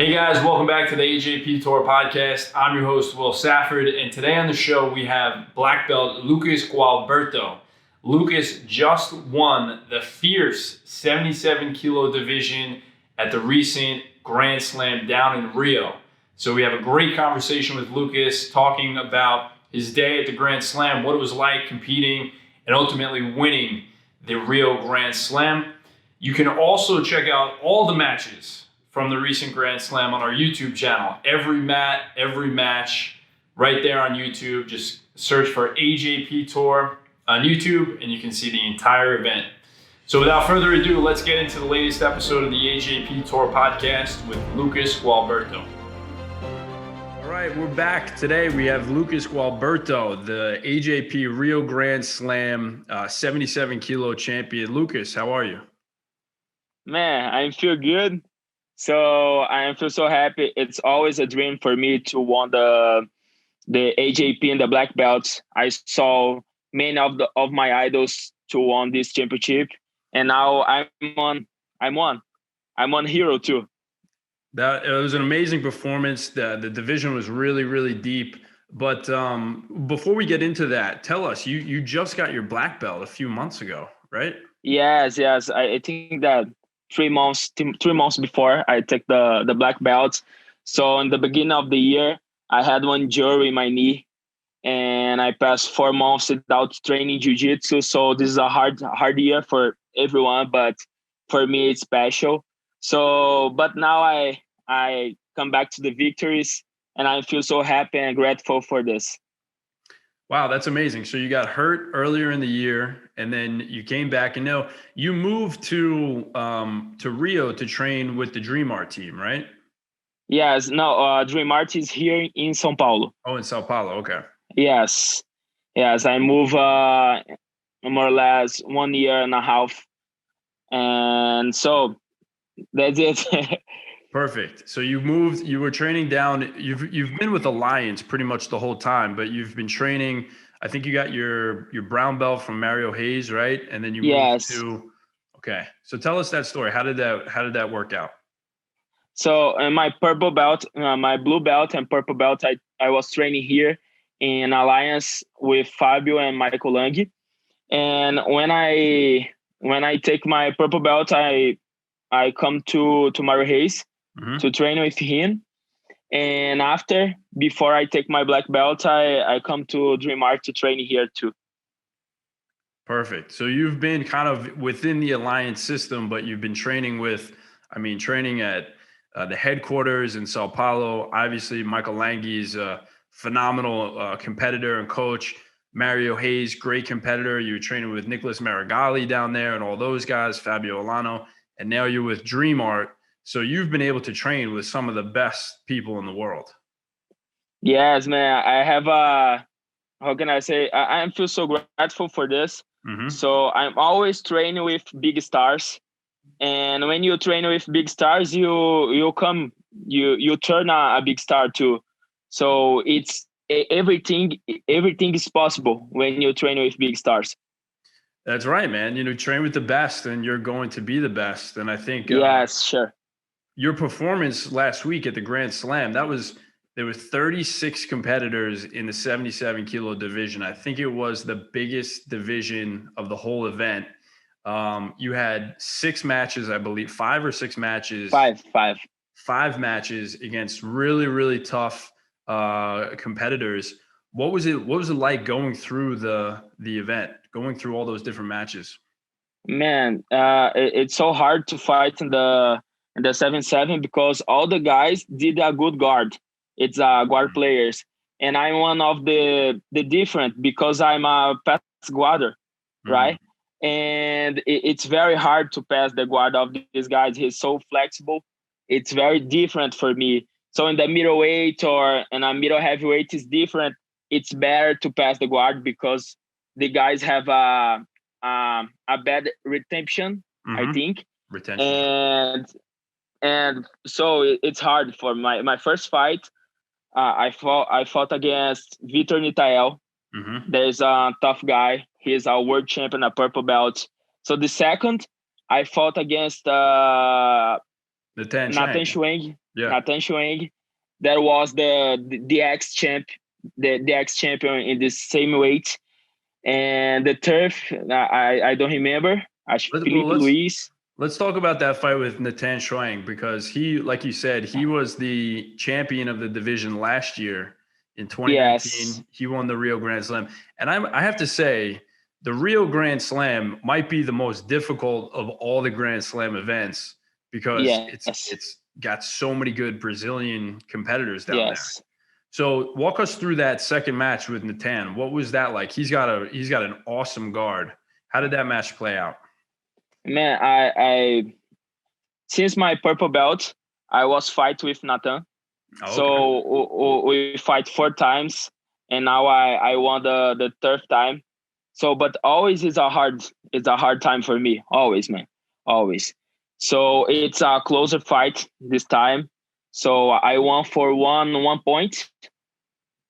Hey guys, welcome back to the AJP Tour podcast. I'm your host, Will Safford, and today on the show we have black belt Lucas Gualberto. Lucas just won the fierce 77 kilo division at the recent Grand Slam down in Rio. So we have a great conversation with Lucas talking about his day at the Grand Slam, what it was like competing and ultimately winning the Rio Grand Slam. You can also check out all the matches from the recent Grand Slam on our YouTube channel. Every match, right there on YouTube. Just search for AJP Tour on YouTube and you can see the entire event. So without further ado, let's get into the latest episode of the AJP Tour podcast with Lucas Gualberto. All right, we're back. Today we have Lucas Gualberto, the AJP Rio Grand Slam 77 kilo champion. Lucas, how are you? Man, I feel good. So I feel so happy. It's always a dream for me to win the AJP and the black belts. I saw many of my idols to win this championship, and now I'm on hero too. That it was an amazing performance. The division was really, really deep. But before we get into that, tell us, you just got your black belt a few months ago, right? Yes. I think that 3 months before I take the black belt. So in the beginning of the year, I had one injury in my knee, and I passed 4 months without training jiu-jitsu. So this is a hard year for everyone, but for me it's special. So, but now I come back to the victories, and I feel so happy and grateful for this. Wow, that's amazing. So you got hurt earlier in the year, and then you came back. And now you moved to Rio to train with the Dream Art team, right? Yes. No, Dream Art is here in São Paulo. Oh, in São Paulo. Okay. Yes. I moved more or less 1 year and a half, and so that's it. Perfect. So you moved. You were training down. You've been with Alliance pretty much the whole time, but you've been training. I think you got your brown belt from Mario Hayes, right? And then you moved to. Okay. So tell us that story. How did that work out? So my purple belt, my blue belt and purple belt, I was training here in Alliance with Fabio and Michael Lang. And when I take my purple belt, I come to Mario Hayes to train with him. And before I take my black belt, I come to Dream Art to train here too. Perfect. So you've been kind of within the Alliance system, but you've been training at the headquarters in Sao Paulo. Obviously, Michael Langhi is a phenomenal competitor and coach. Mario Hayes, great competitor. You were training with Nicholas Marigali down there and all those guys, Fabio Alano, and now you're with Dream Art. So you've been able to train with some of the best people in the world. Yes, man. I have how can I say? I feel so grateful for this. Mm-hmm. So I'm always training with big stars. And when you train with big stars, you turn a big star too. So it's everything is possible when you train with big stars. That's right, man. Train with the best and you're going to be the best. And I think yes, sure. Your performance last week at the Grand Slam, there were 36 competitors in the 77 kilo division. I think it was the biggest division of the whole event. You had 6 matches, I believe, 5 or 6 matches. Five matches against really, really tough competitors. What was it like going through the event, going through all those different matches? Man, it's so hard to fight in the 7-7 because all the guys did a good guard. It's guard players, and I'm one of the different because I'm a pass guarder, right? And it's very hard to pass the guard of these guys. He's so flexible. It's very different for me. So in the middleweight or in a middle heavyweight is different. It's better to pass the guard because the guys have a bad retention, I think. Retention. And so it's hard for my first fight. I fought against Vitor Nitael. There's a tough guy. He's a world champion, a purple belt. So the second, I fought against Nathan Nathan Chang. Schwing. Yeah. Nathan Schwing. That was the ex champ, the ex champion in the same weight. And the turf, I don't remember. Felipe Well, Luis. let's talk about that fight with Nathan Shuang, because he, like you said, he was the champion of the division last year in 2019. Yes. He won the Rio Grand Slam. And I have to say, the Rio Grand Slam might be the most difficult of all the Grand Slam events, because Yes. it's got so many good Brazilian competitors down there. Yes. So walk us through that second match with Nathan. What was that like? He's got an awesome guard. How did that match play out? Man, I since my purple belt, I was fight with Nathan. Oh, okay. So we fight 4 times, and now I won the third time. So, but always it's a hard time for me. Always, man, always. So it's a closer fight this time. So I won for 1 point,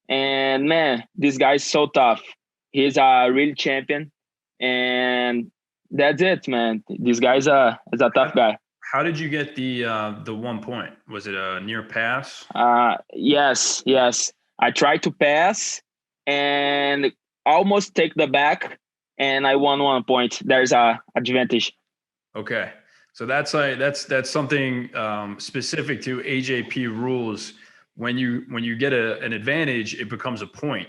and man, this guy is so tough. He's a real champion, and that's it, man. This guy is a tough guy. How did you get the 1 point? Was it a near pass? Yes. I tried to pass and almost take the back, and I won 1 point. There's a advantage. Okay, so that's something specific to AJP rules. When you get an advantage, it becomes a point.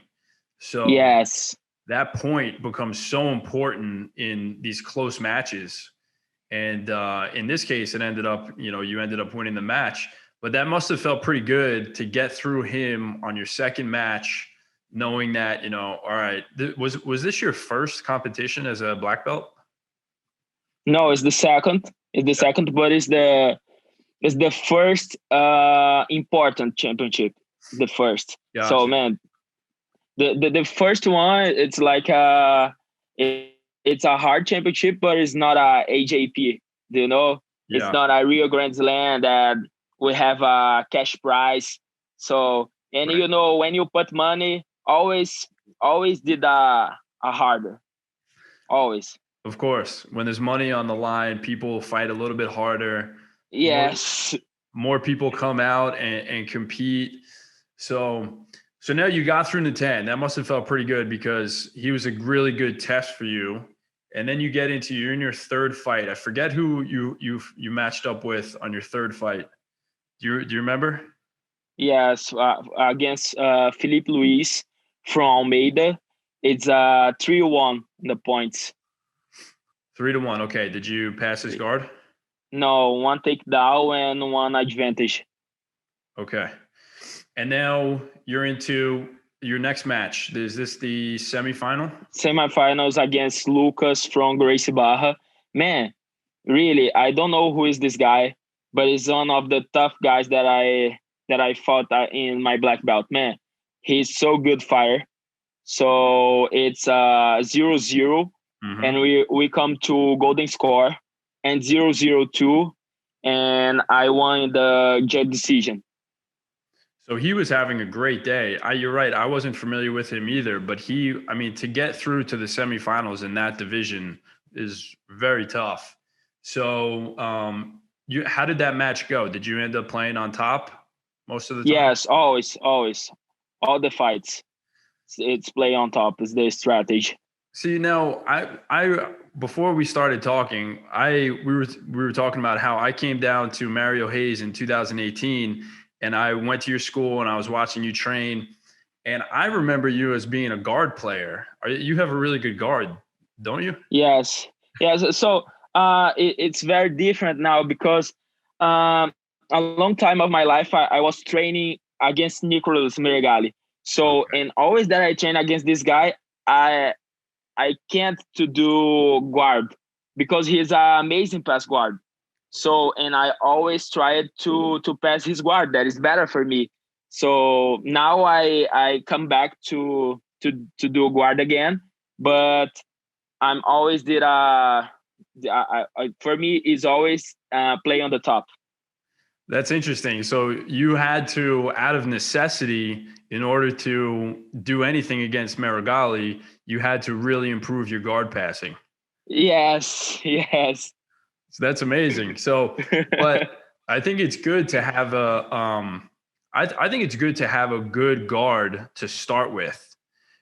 So yes, that point becomes so important in these close matches. And in this case, it ended up, you ended up winning the match. But that must have felt pretty good to get through him on your second match, knowing that, all right, was this your first competition as a black belt? No, it's the second. It's the second, but it's the first important championship. The first. Gotcha. So man, the first one, it's like it's a hard championship, but it's not a AJP. It's not a Rio Grand Slam that we have a cash prize. So, and right. when you put money, always did a harder. Always. Of course, when there's money on the line, people fight a little bit harder. Yes. More people come out and compete. So now you got through Nathan. That must have felt pretty good, because he was a really good test for you. And then you're in your third fight. I forget who you matched up with on your third fight. Do you remember? Yes, against Felipe Luis from Almeida. It's 3-1 in the points. 3-1. Okay. Did you pass his guard? No, 1 takedown and 1 advantage. Okay. And now you're into your next match. Is this the semifinal? Semifinals against Lucas from Gracie Barra. Man, really, I don't know who is this guy, but he's one of the tough guys that I fought in my black belt. Man, he's so good fighter. So it's 0-0, and we come to golden score, and 0-0-2, and I won the judge decision. So he was having a great day. You're right. I wasn't familiar with him either, but to get through to the semifinals in that division is very tough. So, how did that match go? Did you end up playing on top most of the time? Yes, always. All the fights, it's play on top is the strategy. See, now I before we started talking, we were talking about how I came down to Mario Hayes in 2018. And I went to your school and I was watching you train. And I remember you as being a guard player. You have a really good guard, don't you? Yes. So it's very different now, because a long time of my life, I was training against Nicolas Meregali. So, and always that I train against this guy, I can't to do guard, because he's an amazing pass guard. So, and I always tried to pass his guard. That is better for me. So now I come back to do guard again, but I'm always for me is always play on the top. That's interesting. So you had to, out of necessity, in order to do anything against Meregali, you had to really improve your guard passing. Yes. So that's amazing. So, but I think it's good to have I think it's good to have a good guard to start with.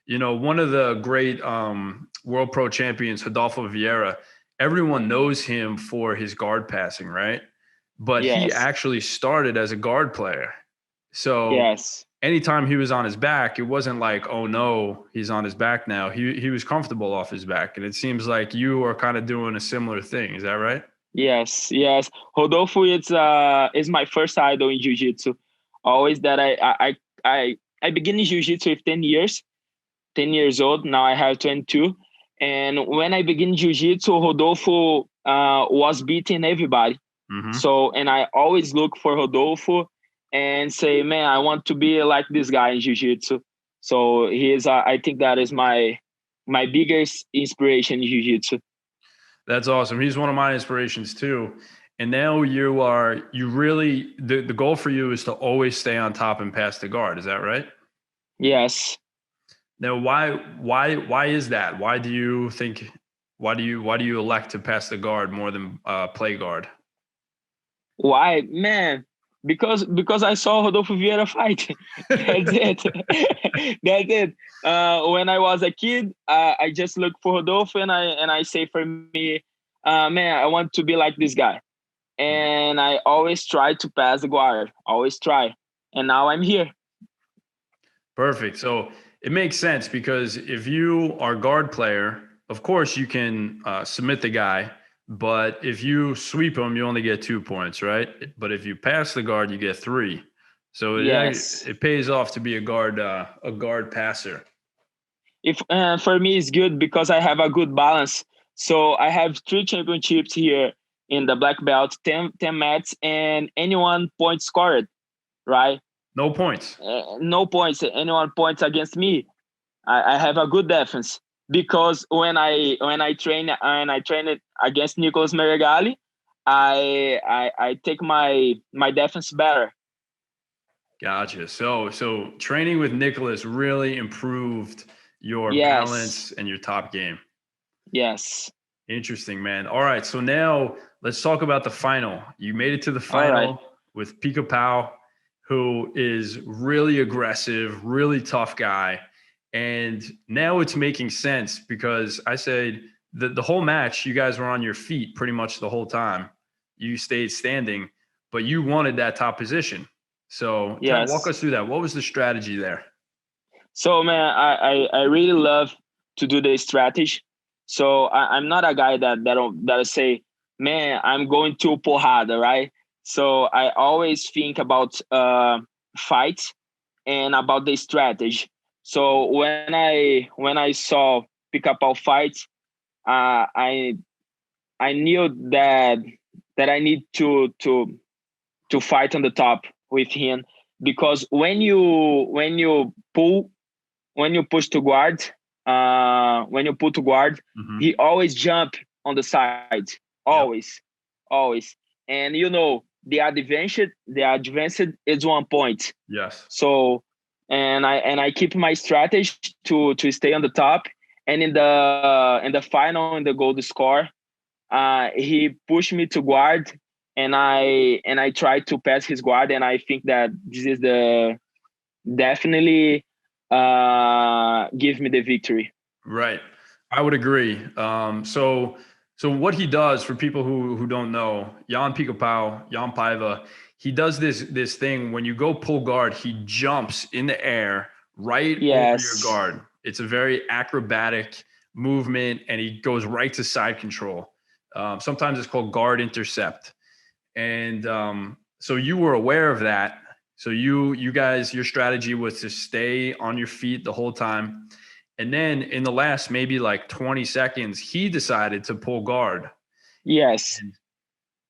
You know, one of the great world pro champions, Rodolfo Vieira, everyone knows him for his guard passing, right? But he Yes, actually started as a guard player. So yes, anytime he was on his back, it wasn't like, oh no, he's on his back now. He was comfortable off his back. And it seems like you are kind of doing a similar thing. Is that right? yes, yes. Rodolfo is my first idol in jiu-jitsu. Always that I began in jiu-jitsu with 10 years, 10 years old. Now I have 22. And when I began jiu-jitsu, Rodolfo was beating everybody. Mm-hmm. So, and I always look for Rodolfo and say, man, I want to be like this guy in jiu-jitsu. So I think that is my biggest inspiration in jiu-jitsu. That's awesome. He's one of my inspirations too. And now you really, the goal for you is to always stay on top and pass the guard. Is that right? Yes. Now, why is that? Why do you elect to pass the guard more than play guard? Why, man? Because I saw Rodolfo Vieira fight. That's it. That's it. When I was a kid, I just looked for Rodolfo and I say for me, man, I want to be like this guy. And I always try to pass the guard. Always try. And now I'm here. Perfect. So it makes sense because if you are guard player, of course you can submit the guy, but if you sweep him, you only get 2 points, right? But if you pass the guard, you get 3. So Yes. it pays off to be a guard passer. If For me, it's good because I have a good balance. So I have 3 championships here in the black belt, 10 mats, and anyone point scored, right? No points. No points. Anyone points against me, I have a good defense because when I train it against Nicolas Meregali, I take my defense better. Gotcha. So training with Nicholas really improved your Yes, balance and your top game. yes. Interesting, man. All right. So now let's talk about the final. You made it to the All right. final with Pico Pau, who is really aggressive, really tough guy. And now it's making sense because I said the whole match, you guys were on your feet pretty much the whole time. You stayed standing, but you wanted that top position. So kind of walk Yes. us through that. What was the strategy there? So man, I really love to do the strategy. So I'm not a guy that'll say, man, I'm going to porrada, right? So I always think about fights and about the strategy. So when I saw pick up our fights, uh, I I knew that I need to fight on the top with him because when you push to guard, when you put to guard, Mm-hmm. he always jump on the side, Yep. always, always. And the advanced is 1 point. Yes. So, and I keep my strategy to stay on the top. And in the final, in the goal score, he pushed me to guard, and I tried to pass his guard, and I think that this is the definitely give me the victory. Right. I would agree. So what he does for people who don't know, Jan Picopau, Jan Paiva, he does this thing when you go pull guard, he jumps in the air right over your Yes, guard. It's a very acrobatic movement, and he goes right to side control. Sometimes it's called guard intercept. And so you were aware of that. So you guys, your strategy was to stay on your feet the whole time. And then in the last maybe like 20 seconds, he decided to pull guard. yes, And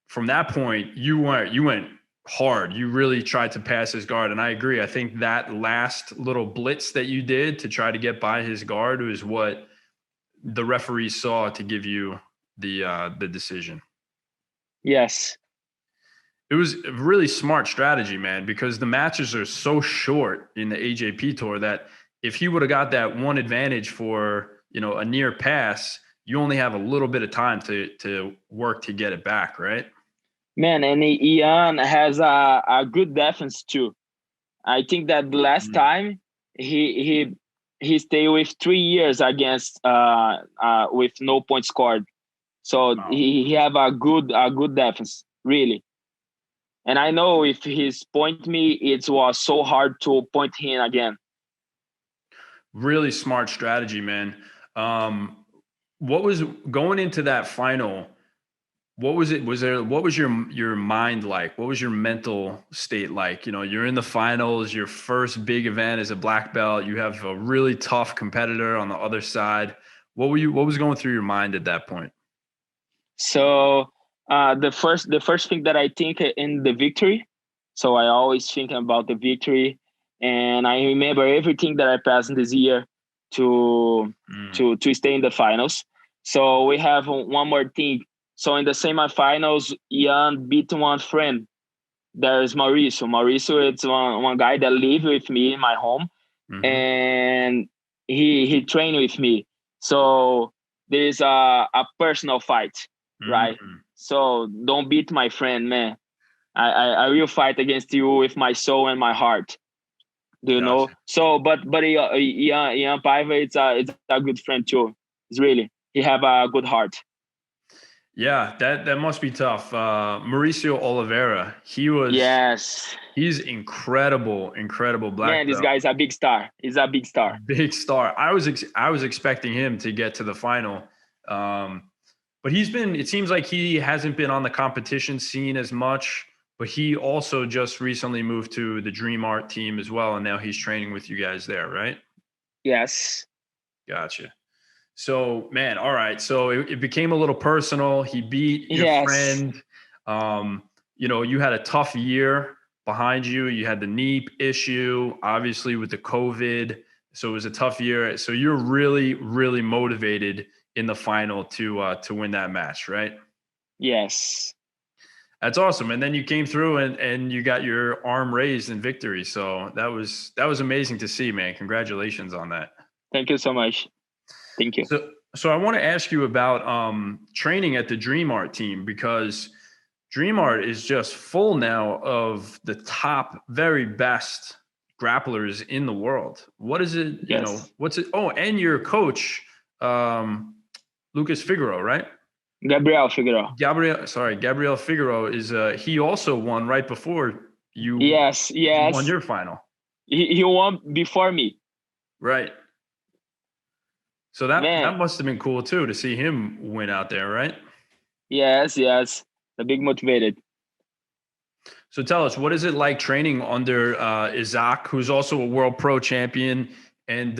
from that point, you went hard. You really tried to pass his guard. And I agree. I think that last little blitz that you did to try to get by his guard was what the referee saw to give you the decision. yes, It was a really smart strategy, man, because the matches are so short in the AJP tour that if he would have got that one advantage for, a near pass, you only have a little bit of time to work to get it back, right? Man, and Ian has a good defense too. I think that the last Mm. time he he stayed with 3 years against with no points scored. So Wow. he have a good defense, really. And I know if he's point me, it was so hard to point him again. Really smart strategy, man. Um, what was going into that final? What was it? What was your mind like? What was your mental state like? You know, you're in the finals, your first big event as a black belt. You have a really tough competitor on the other side. What was going through your mind at that point? So the first thing that I think in the victory. So I always think about the victory, and I remember everything that I passed this year to Mm. to stay in the finals. So we have one more thing. So in the semifinals, Ian beat one friend. There's Mauricio. Mauricio, it's one guy that live with me in my home, Hmm. and he trained with me. So there's a personal fight, right? Mm. So don't beat my friend, man. I will fight against you with my soul and my heart. Do you know? Gotcha. So, but Ian Paiva, it's a good friend too. It's really he have a good heart. Yeah, that must be tough. Mauricio Oliveira, Yes, he's incredible man, black this belt. guy is a big star. He's a big star. Big star. I was expecting him to get to the final, um, but he's been. It seems like he hasn't been on the competition scene as much. But he also just recently moved to the Dream Art team as well, and now he's training with you guys there, right? Yes, Gotcha. So, man, all right. So it became a little personal. He beat your yes. friend. Um, you know, you had a tough year behind you. You had the knee issue, obviously with the COVID. So it was a tough year. So you're really motivated in the final to win that match, right? Yes. That's awesome. And then you came through and you got your arm raised in victory. So that was amazing to see, man. Congratulations on that. Thank you so much. Thank you. So I want to ask you about training at the Dream Art team because Dream Art is just full now of the top, very best grapplers in the world. What is it? You know, Yes. what's it? Oh, and your coach, um, Lucas Figueroa, right? Gabriel Figueroa. Gabriel Figueroa is he also won right before Yes, you won yes. your final, He won before me. right? So that Man, must have been cool too to see him win out there, right? yes, yes. The big motivated. So tell us, what is it like training under Isaac, who's also a world pro champion, and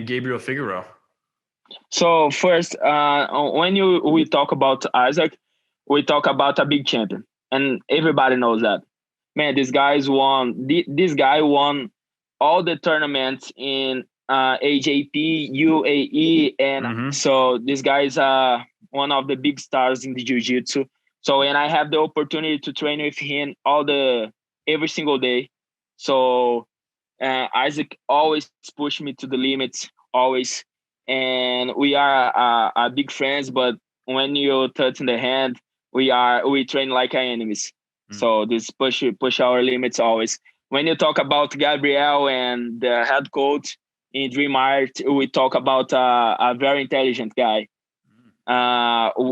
Gabriel Figueroa? So first, when you we talk about Isaac, we talk about a big champion, and everybody knows that. Man, This guy won all the tournaments in AJP, UAE, and Mm-hmm. so this guy is one of the big stars in the jiu-jitsu. So, and I have the opportunity to train with him every single day. So Isaac always push me to the limits, always, and we are big friends. But when you touch in the hand, we train like our enemies. So this push our limits always. When you talk about Gabriel and the head coach in Dream Art, we talk about a very intelligent guy.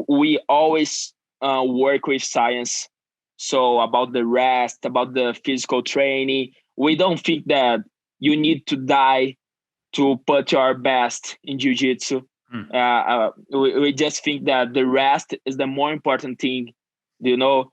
We always work with science. So about the rest, about the physical training, we don't think that you need to die to put your best in jiu-jitsu. Mm-hmm. We just think that the rest is the more important thing. You know,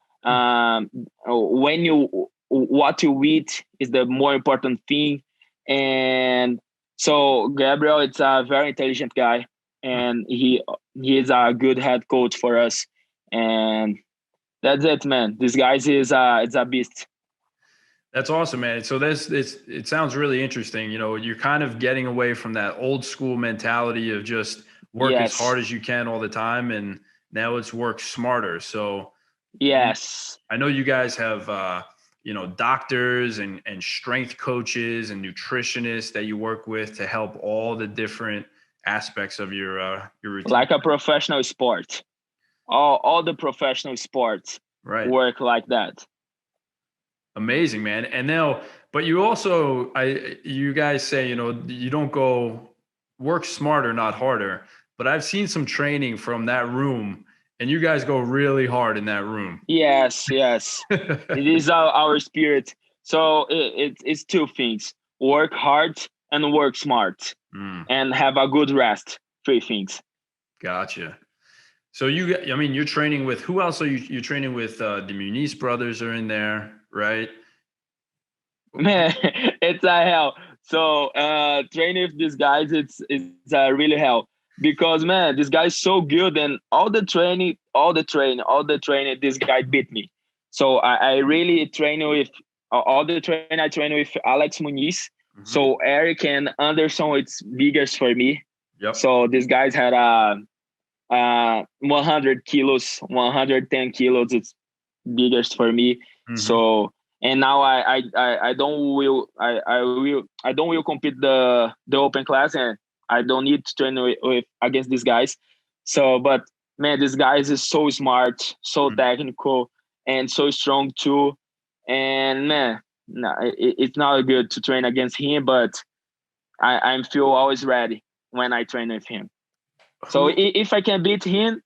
when you what you eat is the more important thing. And so Gabriel, it's a very intelligent guy, and he is a good head coach for us. And that's it, man. This guy is it's a beast. That's awesome, man. So it sounds really interesting. You know, you're kind of getting away from that old school mentality of just work as Yes, hard as you can all the time, and now it's work smarter. So yes. I know you guys have you know, doctors and strength coaches and nutritionists that you work with to help all the different aspects of your routine. Like a professional sport. All the professional sports. Right. work like that. Amazing, man. And now, but you also, you guys say, you don't go work smarter, not harder. But I've seen some training from that room, and you guys go really hard in that room. Yes, yes. It is our spirit. So it's two things: work hard and work smart, and have a good rest. Three things. Gotcha. So you're training with who else are you're training with? The Muniz brothers are in there, right? Man, it's a hell. So training with these guys, it's really hell because man, this guy's so good and all the training, this guy beat me. So I really train with all the training. I train with Alex Muniz. So Eric and Anderson, it's biggest for me. Yep. So these guys had 100 kilos, 110 kilos. It's biggest for me. So and now I don't will compete the open class, and I don't need to train with against these guys. So, but man, these guys is so smart, so technical, and so strong too. And man, no, it's not good to train against him, but I feel always ready when I train with him. So if I can beat him,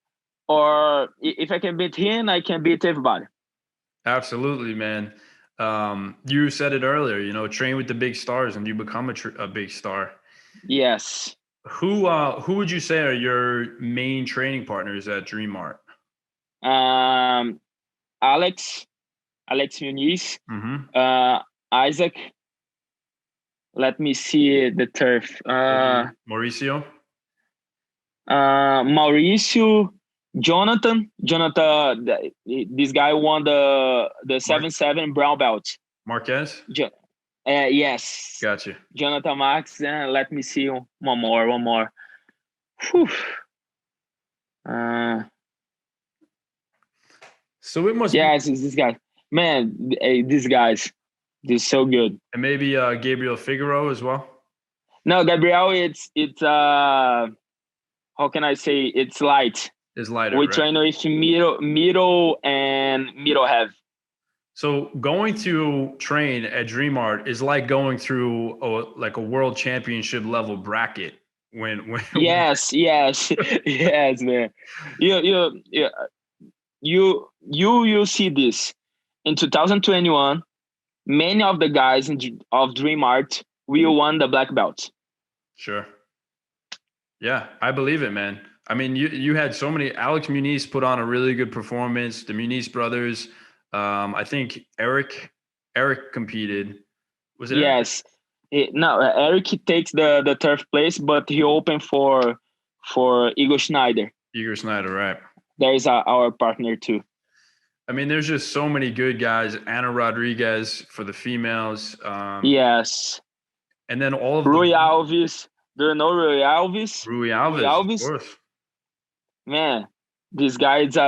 or if I can beat him, I can beat everybody. Absolutely, man. You said it earlier, train with the big stars and you become a big star. Yes. Who would you say are your main training partners at Dream Art? Alex Muniz, Isaac. Let me see the turf. Mauricio. Mauricio, Jonathan. This guy won the 7-7 brown belt. Marquez. Yes. Gotcha. Jonathan Max. Let me see one more. Whew. So it must. Yes, it's this guy. Man, these guys, they're so good. And maybe Gabriel Figueroa as well. No, Gabriel, it's how can I say? It's light. It's lighter. We right? train with middle and middle heavy. So going to train at Dream Art is like going through a world championship level bracket. When yes, yes, man. You see this in 2021. Many of the guys of Dream Art will won the black belt. Sure. Yeah, I believe it, man. I mean, you had so many. Alex Muniz put on a really good performance. The Muniz brothers. I think Eric competed. Was it? Yes. No, Eric takes the third place, but he opened for Igor Schneider. Igor Schneider, right? There is our partner too. I mean, there's just so many good guys. Anna Rodriguez for the females. Yes. And then all of Rui Alves. Do you know Rui Alves? Rui Alves, of course. Man, this guy is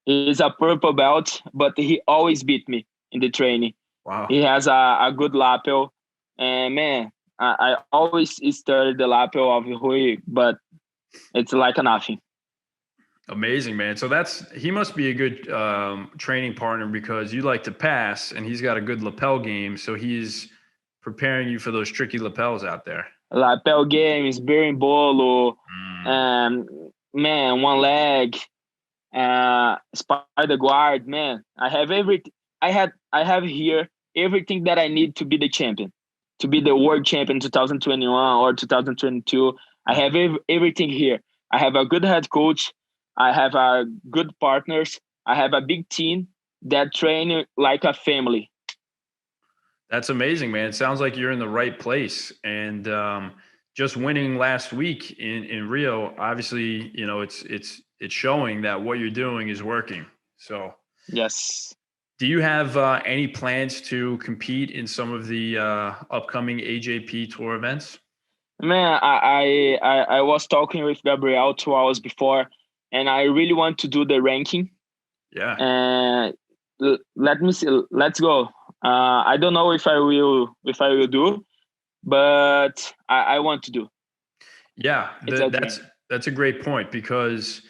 he's a purple belt, but he always beat me in the training. Wow. He has a good lapel. And man, I always study the lapel of Rui, but it's like nothing. Amazing, man. So he must be a good training partner because you like to pass and he's got a good lapel game. So he's preparing you for those tricky lapels out there. Lapel game is berimbolo, man, one leg, spider guard, man. I have I have here everything that I need to be the champion, to be the world champion 2021 or 2022. I have everything here. I have a good head coach. I have good partners. I have a big team that train like a family. That's amazing, man. It sounds like you're in the right place. And just winning last week in Rio, obviously, it's showing that what you're doing is working. So yes. Do you have any plans to compete in some of the upcoming AJP tour events? Man, I was talking with Gabriel 2 hours before, and I really want to do the ranking. Yeah. And let me see. Let's go. I don't know if I will do, but I want to do. Yeah, that's a great point because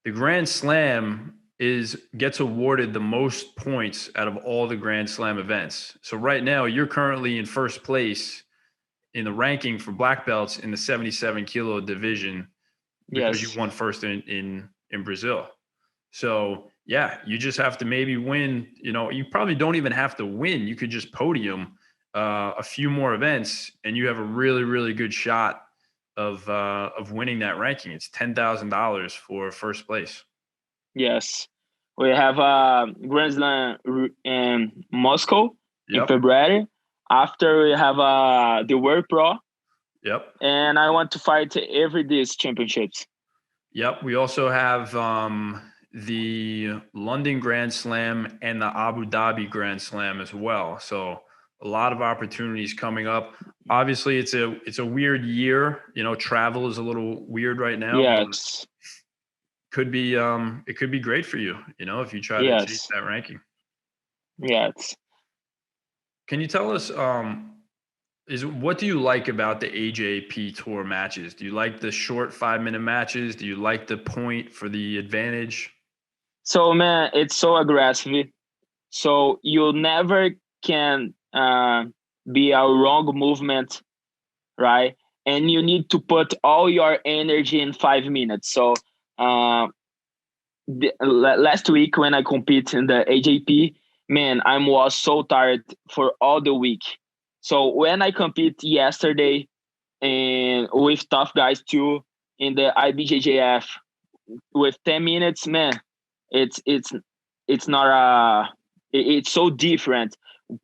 the Grand Slam gets awarded the most points out of all the Grand Slam events. So right now you're currently in first place in the ranking for black belts in the 77 kilo division because you won first in Brazil. So yeah, you just have to maybe win. You probably don't even have to win. You could just podium a few more events, and you have a really, really good shot of winning that ranking. It's $10,000 for first place. Yes, we have Grand Slam in Moscow in February. After we have the World Pro. Yep. And I want to fight every these championships. Yep. We also have the London Grand Slam and the Abu Dhabi Grand Slam as well. So a lot of opportunities coming up. Obviously, it's a weird year. Travel is a little weird right now. Yes. It could be great for you, if you try to chase that ranking. Yes. Can you tell us what do you like about the AJP Tour matches? Do you like the short 5-minute matches? Do you like the point for the advantage? So man, it's so aggressive. So you never can be a wrong movement, right? And you need to put all your energy in 5 minutes. So last week when I compete in the AJP, man, I was so tired for all the week. So when I compete yesterday and with tough guys too in the IBJJF with 10 minutes, man, it's not it's so different,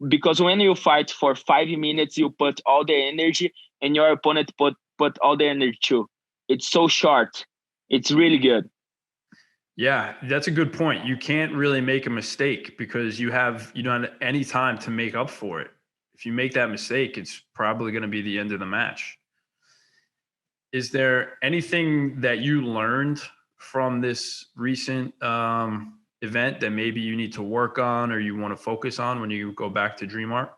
because when you fight for 5 minutes, you put all the energy and your opponent put all the energy too. It's so short. It's really good. Yeah, that's a good point. You can't really make a mistake because you don't have any time to make up for it. If you make that mistake, it's probably going to be the end of the match. Is there anything that you learned from this recent event that maybe you need to work on or you want to focus on when you go back to Dream Art?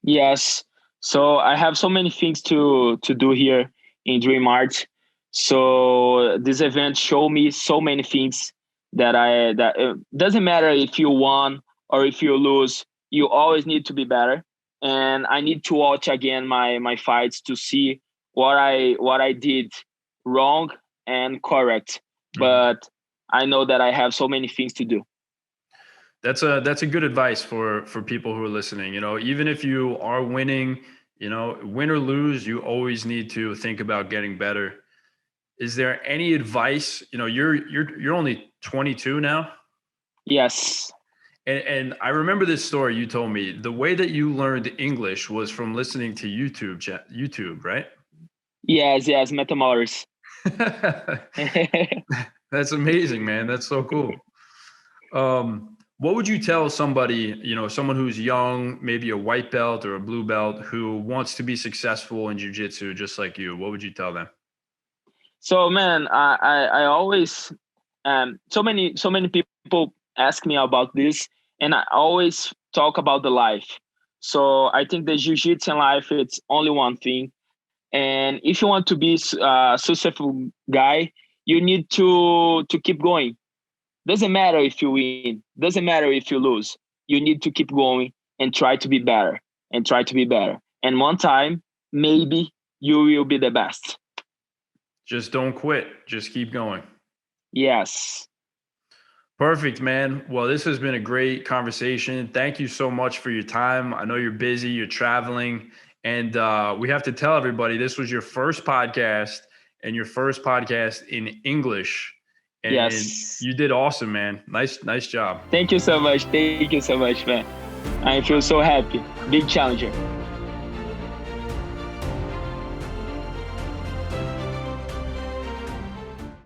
Yes. So I have so many things to do here in Dream Art. So this event showed me so many things that doesn't matter if you won or if you lose, you always need to be better. And I need to watch again my fights to see what I did wrong and correct. Mm-hmm. But I know that I have so many things to do. That's a good advice for people who are listening. Even if you are winning, win or lose, you always need to think about getting better. Is there any advice? You're only 22 now. Yes. And I remember this story you told me. The way that you learned English was from listening to YouTube, right? Yes, Metamorphs. That's amazing, man. That's so cool. What would you tell somebody, someone who's young, maybe a white belt or a blue belt, who wants to be successful in jiu-jitsu just like you? What would you tell them? So, man, I always so many people ask me about this, and I always talk about the life. So I think the jiu-jitsu in life, it's only one thing. And if you want to be a successful guy, you need to keep going. Doesn't matter if you win. Doesn't matter if you lose. You need to keep going and try to be better and try to be better. And one time, maybe you will be the best. Just don't quit. Just keep going. Yes. Perfect, man. Well, this has been a great conversation. Thank you so much for your time. I know you're busy, you're traveling, and we have to tell everybody this was your first podcast and your first podcast in English. And yes. You did awesome, man. Nice job. Thank you so much. Thank you so much, man. I feel so happy. Big challenger.